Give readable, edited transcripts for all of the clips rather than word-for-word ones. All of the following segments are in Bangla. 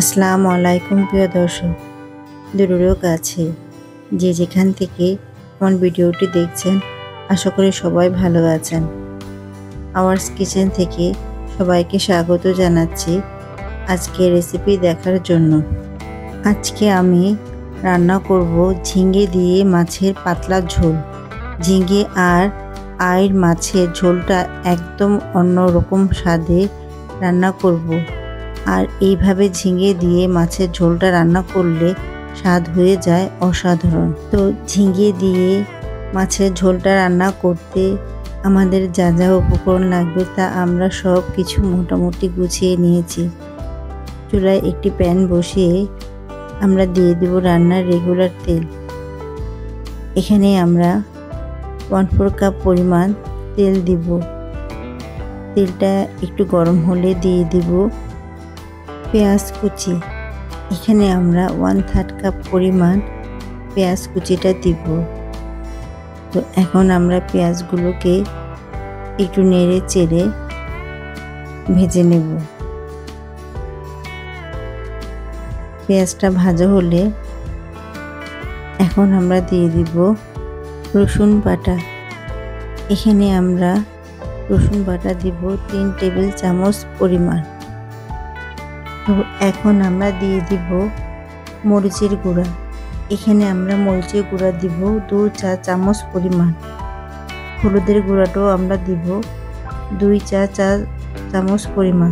আসসালামু আলাইকুম প্রিয় দর্শক, দূরেও কাছে যে যেখান থেকে আমার ভিডিওটি দেখছেন, আশা করি সবাই ভালো আছেন। আওয়ার্স কিচেন থেকে সবাইকে স্বাগত জানাচ্ছি আজকে রেসিপি দেখার জন্য। আজকে আমি রান্না করব ঝিঙে দিয়ে মাছের পাতলা ঝোল। ঝিঙে আর আইড় মাছের ঝোলটা একদম অন্যরকম স্বাদে রান্না করব। আর এইভাবে ঝিঙে দিয়ে মাছের ঝোলটা রান্না করলে স্বাদ হয়ে যায় অসাধারণ। তো ঝিঙে দিয়ে মাছের ঝোলটা রান্না করতে আমাদের যা যা উপকরণ লাগবে তা আমরা সব কিছু মোটামুটি গুছিয়ে নিয়েছি। চুলায় একটি প্যান বসিয়ে আমরা দিয়ে দেব রান্নার রেগুলার তেল। এখানে আমরা 1/4 কাপ পরিমাণ তেল দিব। তেলটা একটু গরম হলে দিয়ে দিব পেঁয়াজ কুচি। এখানে আমরা 1/3 কাপ পরিমাণ পেঁয়াজ কুচিটা দিব। তো এখন আমরা পেঁয়াজগুলোকে একটু নেড়ে চেড়ে ভেজে নেব। পেঁয়াজটা ভাজা হলে এখন আমরা দিয়ে দিব রসুন বাটা। এখানে আমরা রসুন বাটা দিব 3 টেবিল চামচ পরিমাণ। তো এখন আমরা দিয়ে দিব মরিচের গুঁড়া। এখানে আমরা মরিচের গুঁড়া দিব 2 চা চামচ পরিমাণ। হলুদের গুঁড়াটাও আমরা দিব 2 চা চামচ পরিমাণ।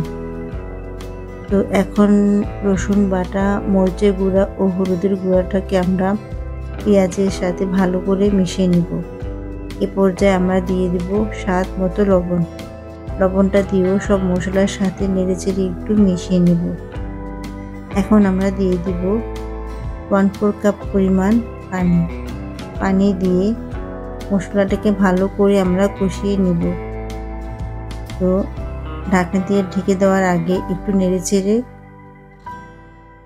তো এখন রসুন বাটা, মরিচের গুঁড়া ও হলুদের গুঁড়াটাকে আমরা পেঁয়াজের সাথে ভালো করে মিশিয়ে নিব। এ পর্যায়ে আমরা দিয়ে দিব স্বাদ মতো লবণ। লবণটা দিয়েও সব মশলার সাথে নেড়েচেড়ে একটু মিশিয়ে নেব। এখন আমরা দিয়ে দিব 1/4 কাপ পরিমাণ পানি। পানি দিয়ে মশলাটাকে ভালো করে আমরা কষিয়ে নেব। তো ঢাকনা দিয়ে ঢেকে দেওয়ার আগে একটু নেড়েচেড়ে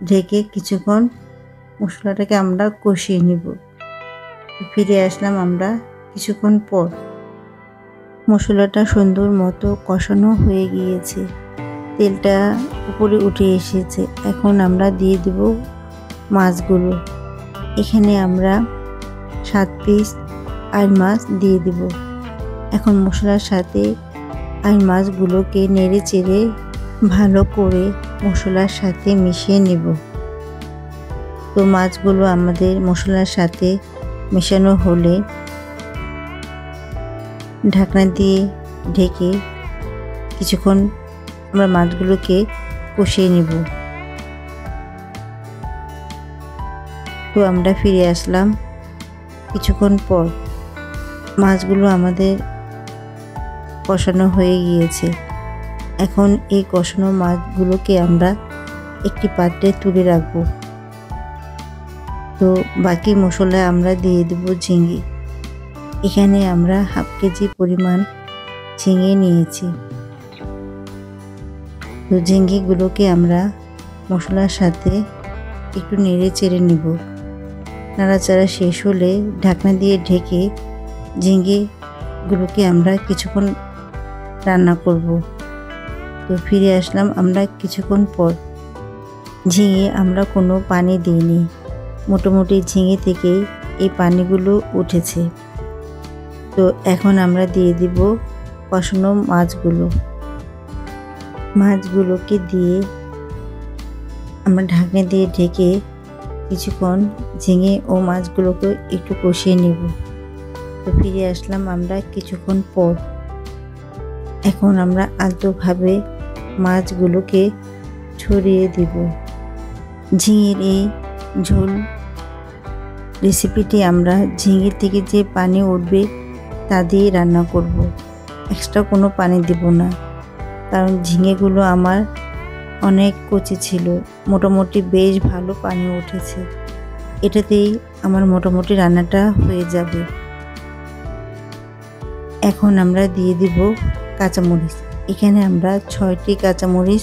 ঢেকে কিছুক্ষণ মশলাটাকে আমরা কষিয়ে নেব। ফিরে আসলাম আমরা কিছুক্ষণ পর। মশলাটা সুন্দর মতো কষানো হয়ে গিয়েছে, তেলটা উপরে উঠে এসেছে। এখন আমরা দিয়ে দেব মাছগুলো। এখানে আমরা 7 পিস আইড় মাছ দিয়ে দেব। এখন মশলার সাথে আইড় মাছগুলোকে নেড়ে চেড়ে ভালো করে মশলার সাথে মিশিয়ে নেব। তো মাছগুলো আমাদের মশলার সাথে মেশানো হলে ঢাকনা দিয়ে ঢেকে কিছুক্ষণ আমরা মাছগুলোকে কষিয়ে নেব। তো আমরা ফিরে আসলাম কিছুক্ষণ পর। মাছগুলো আমাদের কষানো হয়ে গিয়েছে। এখন এই কষানো মাছগুলোকে আমরা একটি পাত্রে তুলে রাখব। তো বাকি মশলা আমরা দিয়ে দেব ঝিঙে। এখানে আমরা 1/2 কেজি পরিমাণ ঝিঙে নিয়েছি। তো ঝিঙেগুলোকে আমরা মশলার সাথে একটু নেড়ে চেড়ে নেব। নাড়াচাড়া শেষ হলে ঢাকনা দিয়ে ঢেকে ঝিঙেগুলোকে আমরা কিছুক্ষণ রান্না করব। তো ফিরে আসলাম আমরা কিছুক্ষণ পর। ঝিঙে আমরা কোনো পানি দিইনি, মোটামুটি ঝিঙে থেকে এই পানিগুলো উঠেছে। তো এখন আমরা দিয়ে দিব কষানো মাছগুলোকে দিয়ে আমরা ঢাকনা দিয়ে ঢেকে কিছুক্ষণ ঝিঙে ও মাছগুলোকে একটু কষিয়ে নেব। তো ফিরে আসলাম আমরা কিছুক্ষণ পর। এখন আমরা আলতোভাবে মাছগুলোকে ছড়িয়ে দেব। ঝিঙের এই ঝোল রেসিপিটি আমরা ঝিঙের থেকে যে পানি উঠবে তা দিয়ে রান্না করব। এক্সট্রা কোনো পানি দেব না, কারণ ঝিঙেগুলো আমার অনেক কচি ছিল। মোটামুটি বেশ ভালো পানি উঠেছে। এটাতেই আমার মোটামুটি রান্নাটা হয়ে যাবে। এখন আমরা দিয়ে দিব কাঁচামরিচ। এখানে আমরা 6টি কাঁচামরিচ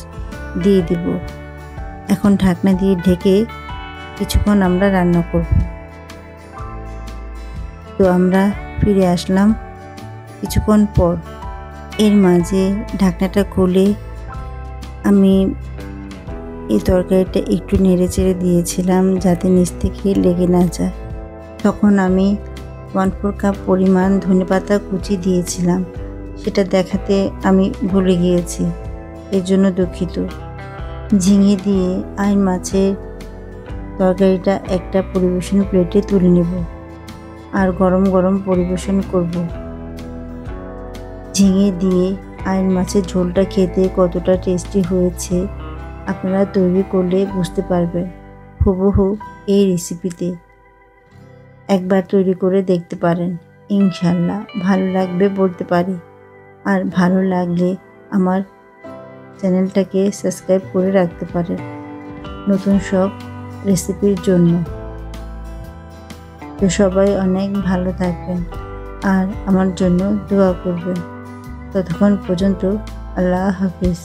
দিয়ে দিব। এখন ঢাকনা দিয়ে ঢেকে কিছুক্ষণ আমরা রান্না করব। তো আমরা ফিরে আসলাম কিছুক্ষণ পর। এর মাঝে ঢাকনাটা খুলে আমি এই তরকারিটা একটু নেড়ে চেড়ে দিয়েছিলাম যাতে নিচ থেকে লেগে না যায়। তখন আমি 1/4 কাপ পরিমাণ ধনেপাতা কুচি দিয়েছিলাম, সেটা দেখাতে আমি ভুলে গিয়েছি, এর জন্য দুঃখিত। ঝিঙে দিয়ে আইন মাছের তরকারিটা একটা পরিবেশন প্লেটে তুলে নেব আর গরম গরম পরিবেশন করব। ঝিঙে দিয়ে আইন মাছের ঝোলটা খেতে কতটা টেস্টি হয়েছে আপনারা তৈরি করলে বুঝতে পারবেন। হুবহু এই রেসিপিতে একবার তৈরি করে দেখতে পারেন, ইনশাল্লাহ ভালো লাগবে বলতে পারি। আর ভালো লাগলে আমার চ্যানেলটাকে সাবস্ক্রাইব করে রাখতে পারেন নতুন সব রেসিপির জন্য। তো সবাই অনেক ভালো থাকবেন আর আমার জন্য দোয়া করবেন। ততক্ষণ পর্যন্ত আল্লাহ হাফিজ।